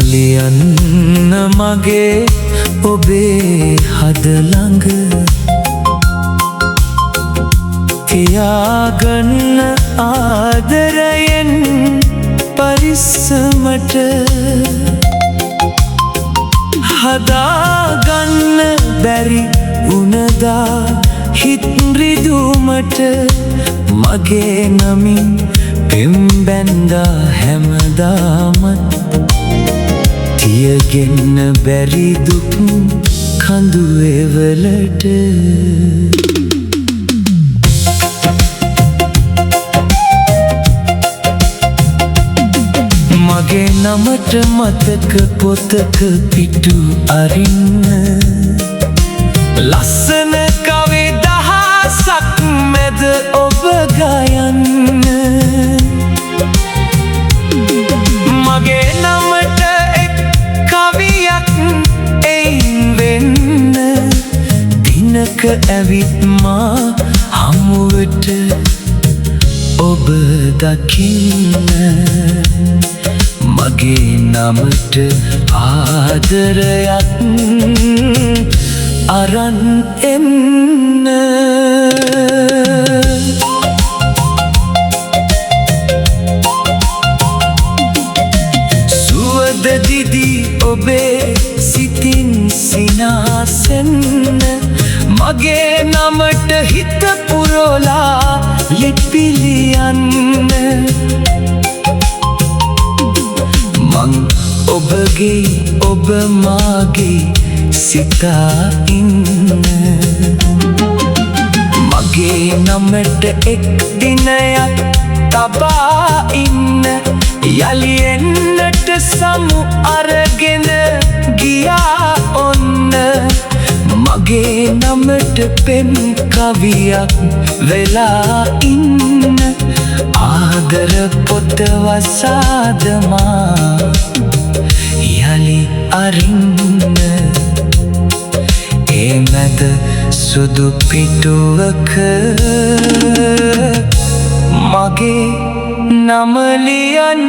ලියන්න මගේ ඔබේ හද ළඟ තියාගන්න ආදරයෙන් පරිස්සමට හදාගන්න බැරි උනදා හිත් රිදුමට මගේ නමින් පෙම් බැන්දා හැමදාමත් තියගෙන්න බැරි දුක් කඳු එවලට මගේ නමට මතක පොතක පිටු අරින්න ලස්සන කවි දහසක් මැද ඔබ ගයන්න මගේ නමට එක් කවියක් එයින් වෙන්න දිනක ඇවිත් මා හමුවට ඔබ දකින්න මගේ නමට ආදරයක් අරන් එන්න සුවඳ දිදී ඔබේ සිතින් සිනාසෙන්න මගේ නමට හිත පුරෝලා ලිපිලියන්න මං ඔබගේ ඔබ මාගේ සිතා ඉන්න මගේ නමට එක් දිනයක් තබා ඉන්න යලි එන්නට සමු අරගෙන ගියා ඔන්න මගේ නමට පෙම් කවියක් වෙලා ඉන්න ආදර පොත වසාදමා යලි අරින්න ඒ මැද සුදු පිටුවක මගේ නම ලියන්න